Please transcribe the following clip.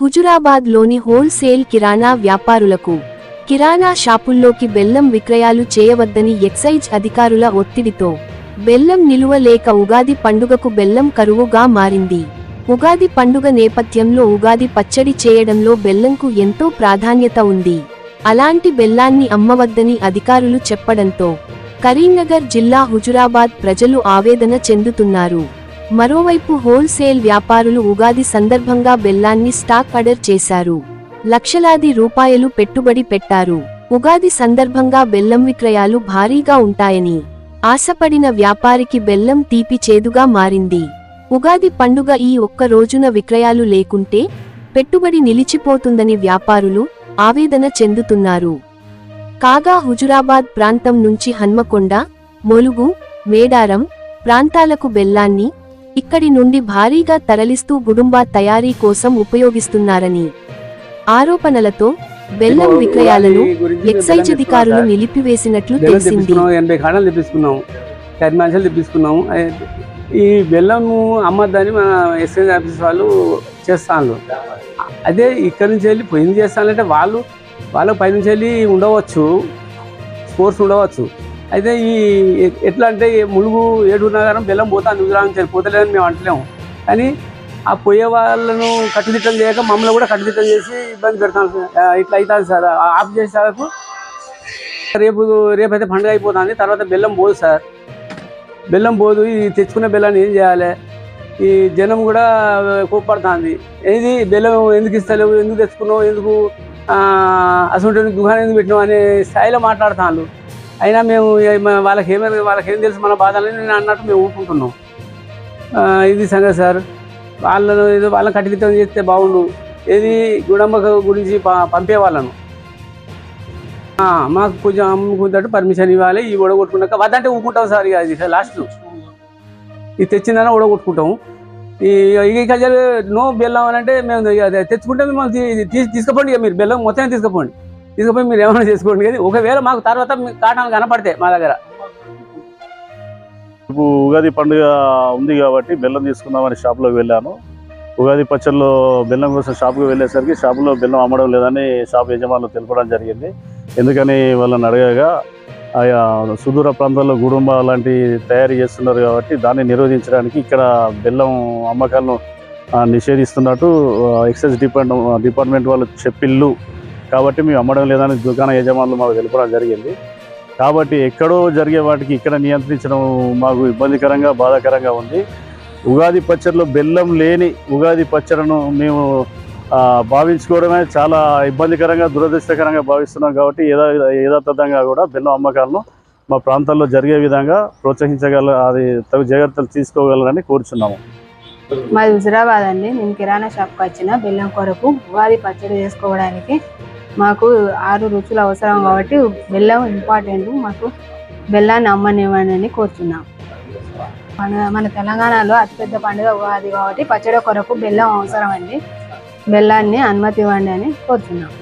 హుజురాబాద్లోని wholesale కిరాణా వ్యాపారులకు కిరాణా షాపుల్లోకి బెల్లం విక్రయాలు చేయవద్దని ఎక్సైజ్ అధికారుల ఒత్తిడితో బెల్లం నిలువ లేక ఉగాది పండుగకు బెల్లం కరువుగా మారింది. ఉగాది పండుగ నేపథ్యంలో ఉగాది పచ్చడి చేయడంలో బెల్లంకు ఎంతో ప్రాధాన్యత ఉంది. అలాంటి బెల్లాన్ని అమ్మవద్దని అధికారులు చెప్పడంతో కరీంనగర్ జిల్లా హుజురాబాద్ ప్రజలు ఆవేదన చెందుతున్నారు. మరోవైపు హోల్సేల్ వ్యాపారులు ఉగాది సందర్భంగా బెల్లాన్ని స్టాక్ ఆర్డర్ చేశారు. లక్షలాది రూపాయలు పెట్టుబడి పెట్టారు. ఉగాది సందర్భంగా బెల్లం విక్రయాలు భారీగా ఉంటాయని ఆశపడిన వ్యాపారికి బెల్లం తీపి చేదుగా మారింది. ఉగాది పండుగ ఈ ఒక్క రోజున విక్రయాలు లేకుంటే పెట్టుబడి నిలిచిపోతుందని వ్యాపారులు ఆవేదన చెందుతున్నారు. కాగా హుజురాబాద్ ప్రాంతం నుంచి హన్మకొండ, ములుగు, మేడారం ప్రాంతాలకు బెల్లాన్ని ఇక్కడి నుండి భారీగా తరలిస్తూ గుడుంబా తయారీ కోసం ఉపయోగిస్తున్నారని ఆరోపణలతో బెల్లం విక్రయాలను ఎక్సైజ్ అధికారులు నిలిపివేసినట్లు తెలిసింది. ఈ బెల్లం అమ్మద్దని మన ఎక్సైజ్ ఆఫీస్ వాళ్ళు చేస్తాను. అదే ఇక్కడ నుంచి వెళ్ళి పోయింది చేస్తానంటే వాళ్ళ పై నుంచి వెళ్ళి ఉండవచ్చు, స్పోర్ట్స్ ఉండవచ్చు. అయితే ఈ ఎట్లా అంటే ములుగు 7 నగరం బెల్లం పోతాను హుజురాబాద్ పోతలేదని మేము అంటలేము. కానీ ఆ పోయే వాళ్ళను కట్టుదిట్టం చేయక మమ్మల్ని కూడా కట్టుదిట్టం చేసి ఇబ్బంది పెడతాను. ఇట్లా అవుతుంది సార్. ఆఫ్ చేసేందుకు రేపైతే పండుగ అయిపోతుంది, తర్వాత బెల్లం పోదు సార్. బెల్లం పోదు. ఈ తెచ్చుకున్న బెల్లాన్ని ఏం చేయాలి? ఈ జనం కూడా కోప్పడుతుంది. ఏది బెల్లం ఎందుకు ఇస్తలేవు, ఎందుకు తెచ్చుకున్నావు, ఎందుకు అసలు దుకాణం ఎందుకు పెట్టినావు అనే స్థాయిలో మాట్లాడుతాను. అయినా మేము వాళ్ళకేం తెలుసు మన బాధలని నేను అన్నట్టు మేము ఊరుకుంటున్నాం. ఇది సంగతి సార్. వాళ్ళని కట్టుదిట్టం చేస్తే బాగుండు. ఏది గుడంబ గురించి పంపే వాళ్ళను మాకు కొంచెం అమ్ముకుంటట్టు పర్మిషన్ ఇవ్వాలి. ఈ ఓడగొట్టుకున్నాక వద్దంటే ఊరుకుంటాం సార్. ఇక అది లాస్ట్లో ఇది తెచ్చిందన్నా ఓడగొట్టుకుంటాము. ఇక నో బెల్లం అని అంటే మేము తెచ్చుకుంటే మిమ్మల్ని తీసుకుపోండి. ఇక మీరు బెల్లం మొత్తం తీసుకుపోయి మీరు ఏమైనా చేసుకోండి. కానీ ఒకవేళ మాకు తర్వాత కాటాలు కనపడితే మా దగ్గర ఉగాది పండుగ ఉంది కాబట్టి బెల్లం తీసుకుందామని షాప్లోకి వెళ్ళాను. ఉగాది పచ్చళ్ళలో బెల్లం కోసం షాప్కి వెళ్ళేసరికి షాపులో బెల్లం అమ్మడం లేదని షాప్ యజమానులు తెలపడం జరిగింది. ఎందుకని వాళ్ళని అడగగా ఆయా సుదూర ప్రాంతాల్లో గుడుంబ లాంటి తయారు చేస్తున్నారు కాబట్టి దాన్ని నిరోధించడానికి ఇక్కడ బెల్లం అమ్మకాలను నిషేధిస్తున్నట్టు ఎక్సైజ్ డిపార్ట్మెంట్ వాళ్ళు చెప్పిళ్ళు. కాబట్టి మేము అమ్మడం లేదని దుకాణ యజమానులు మాకు తెలపడం జరిగింది. కాబట్టి ఎక్కడో జరిగే వాటికి ఇక్కడ నియంత్రించడం మాకు ఇబ్బందికరంగా బాధాకరంగా ఉంది. ఉగాది పచ్చడిలో బెల్లం లేని ఉగాది పచ్చడిను మేము భావించుకోవడమే చాలా ఇబ్బందికరంగా దురదృష్టకరంగా భావిస్తున్నాం. కాబట్టి యథాతథంగా కూడా బెల్లం అమ్మకాలను మా ప్రాంతాల్లో జరిగే విధంగా అది తగు జాగ్రత్తలు తీసుకోగలరని కోరుచున్నాము. మాది హుజురాబాద్ అండి. నేను కిరాణా షాప్కి వచ్చిన బెల్లం కొరకు ఉగాది పచ్చడి చేసుకోవడానికి మాకు 6 రుచులు అవసరం కాబట్టి బెల్లం ఇంపార్టెంట్. మాకు బెల్లాన్ని అమ్మనివ్వండి అని కోరుచున్నాం. మన తెలంగాణలో అతిపెద్ద పండుగ ఉగాది కాబట్టి పచ్చడి కొరకు బెల్లం అవసరం అండి. బెల్లాన్ని అనుమతి ఇవ్వండి అని కోరుచున్నాం.